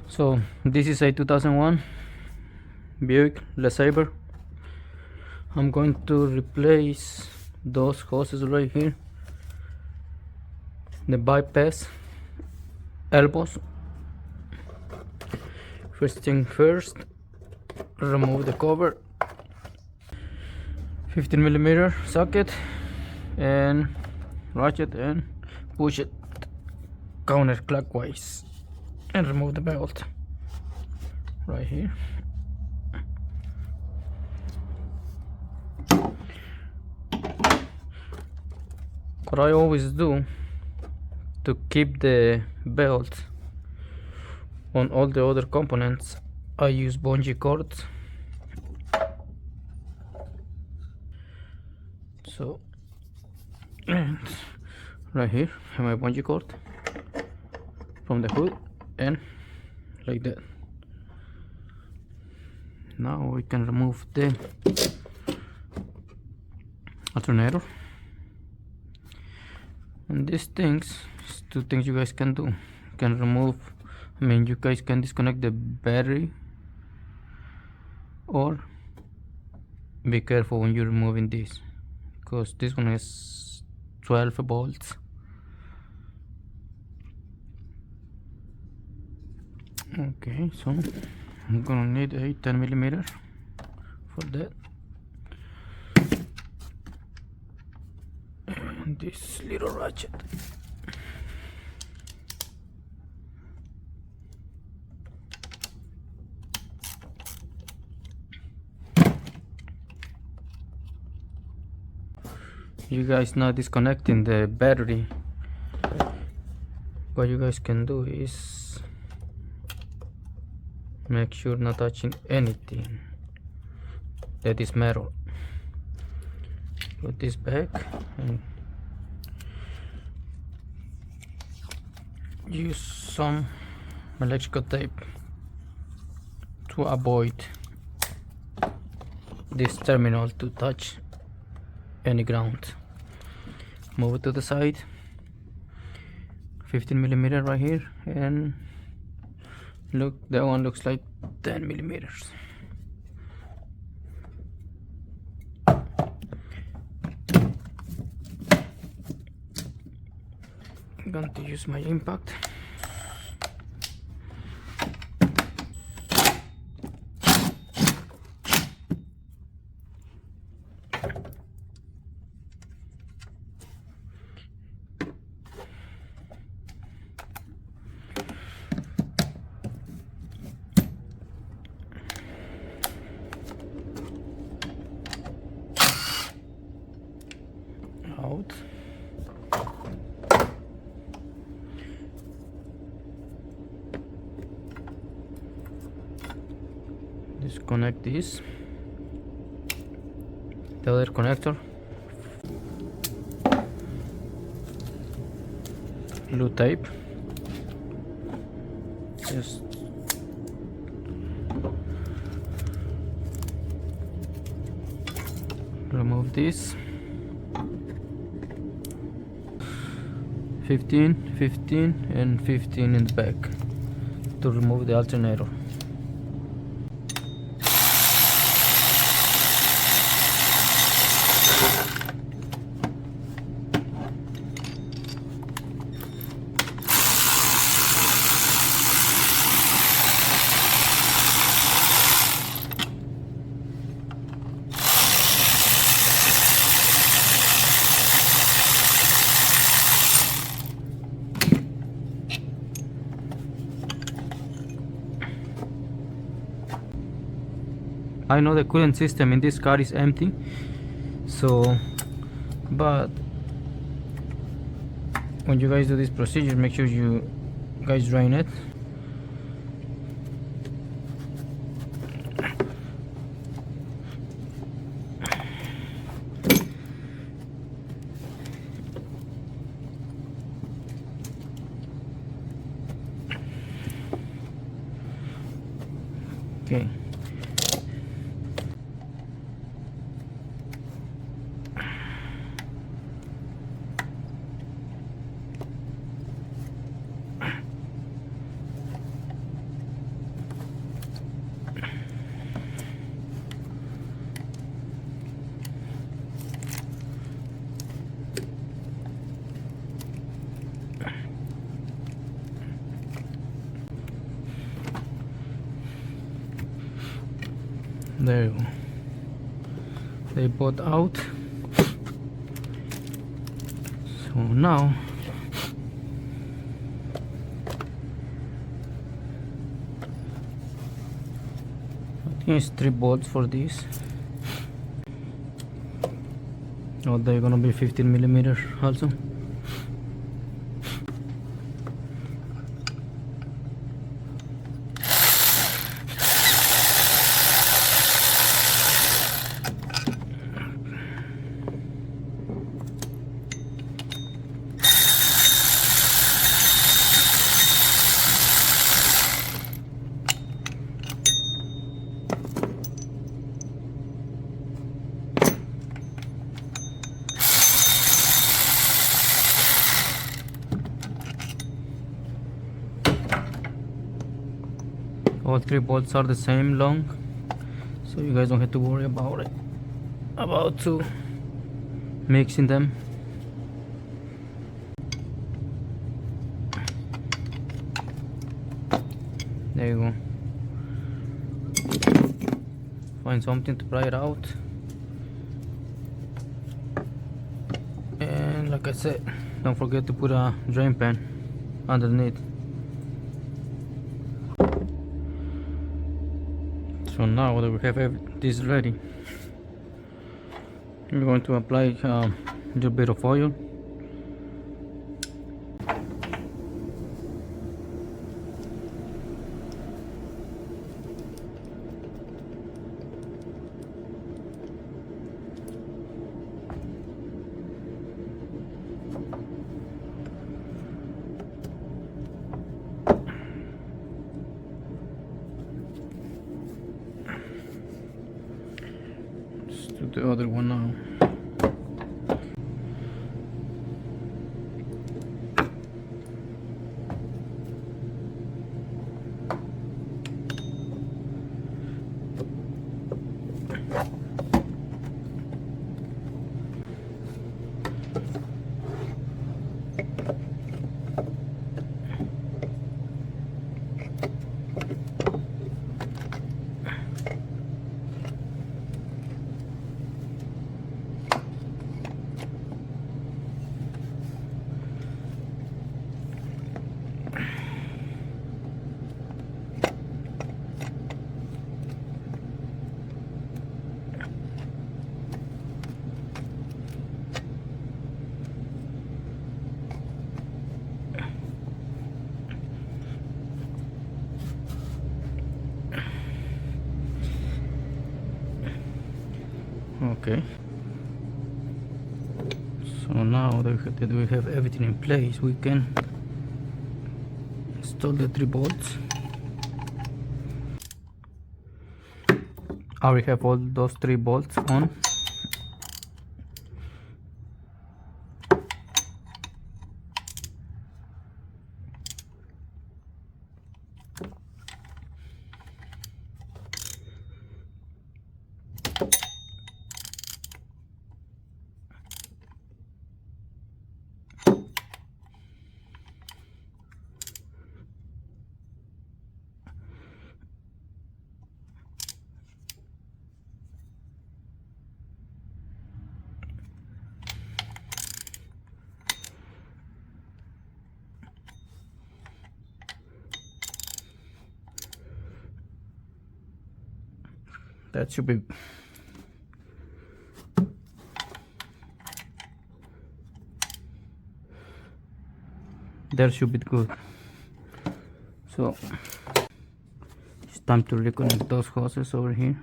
So this is a 2001 Buick sabre. I'm going to replace those hoses right here, the bypass elbows. First thing first, remove the cover, 15mm socket, and ratchet and push it counterclockwise and remove the belt right here. What I always do to keep the belt on all the other components, I use bungee cords. So, and right here I have my bungee cord from the hood, and like that. Now we can remove the alternator. And these things, two things you guys can do. You can remove, you guys can disconnect the battery, or be careful when you're removing this, because this one has 12 volts. Okay, so I'm gonna need a 10mm for that, and this little ratchet. You guys not disconnecting the battery, what you guys can do is make sure not touching anything that is metal. Put this back and use some electrical tape to avoid this terminal to touch any ground. Move it to the side, 15mm right here, and look, that one looks like 10mm. I'm going to use my impact. Out. Disconnect this, the other connector, blue tape, just remove this, 15, 15 and 15 in the back to remove the alternator. I know the coolant system in this car is empty, so but when you guys do this procedure, make sure you guys drain it. Okay. There you go. They both out. So now I think it's 3 bolts for this. Oh, they're gonna be 15 millimeters also. All 3 bolts are the same long, so you guys don't have to worry about it, about to mixing them. There you go. Find something to pry it out, and like I said, don't forget to put a drain pan underneath. So now that we have this ready, we're going to apply a little bit of oil. Let's do the other one now. Okay, so now that we have everything in place, we can install the 3 bolts. I already have all those 3 bolts on. That should be good. So it's time to reconnect those hoses over here.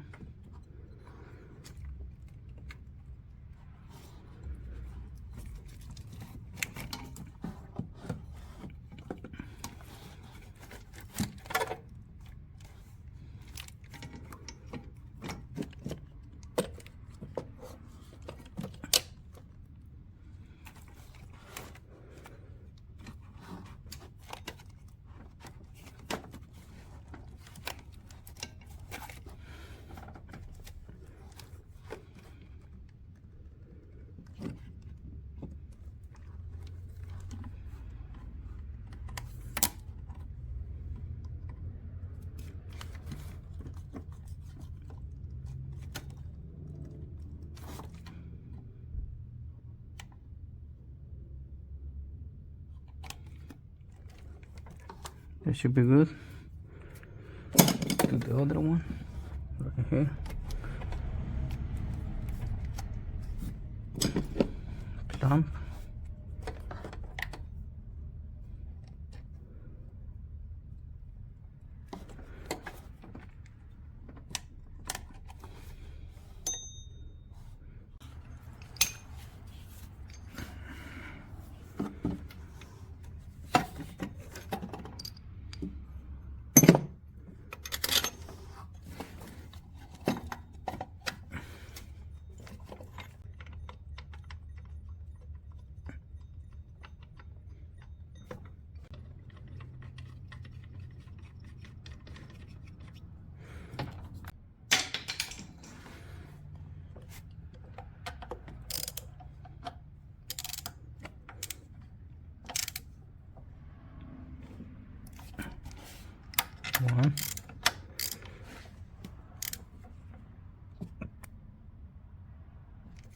That should be good. Do the other one right here. Clamp. One,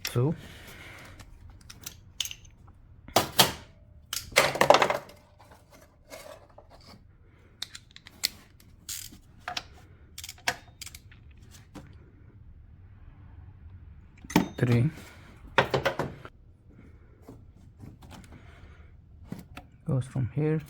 two, three. Goes from here.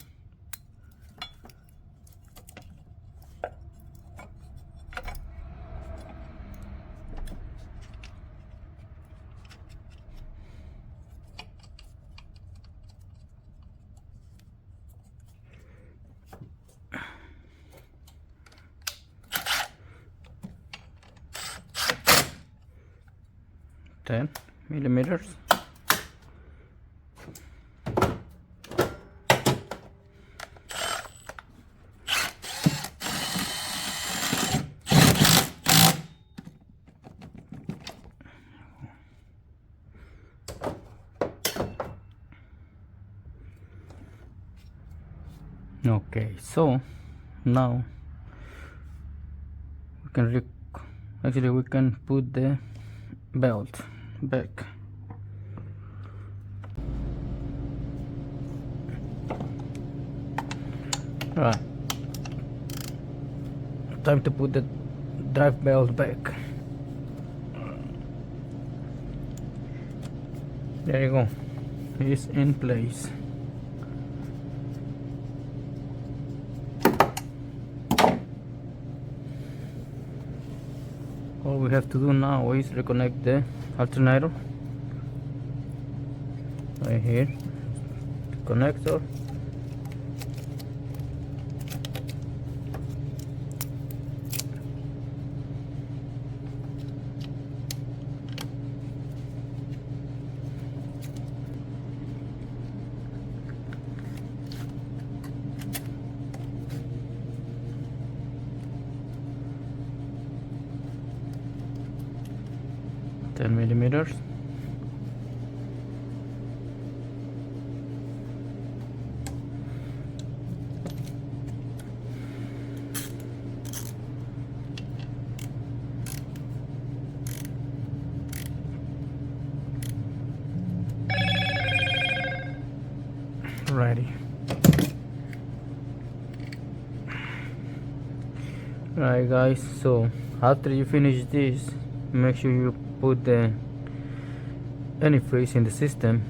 Ten millimeters. Okay, so now we can actually we can put the belt back. Right, time to put the drive belt back. There you go, it's in place. All we have to do now is reconnect the alternator right here, connector, ten millimeters. Ready. Right guys, so after you finish this, make sure you put the antifreeze in the system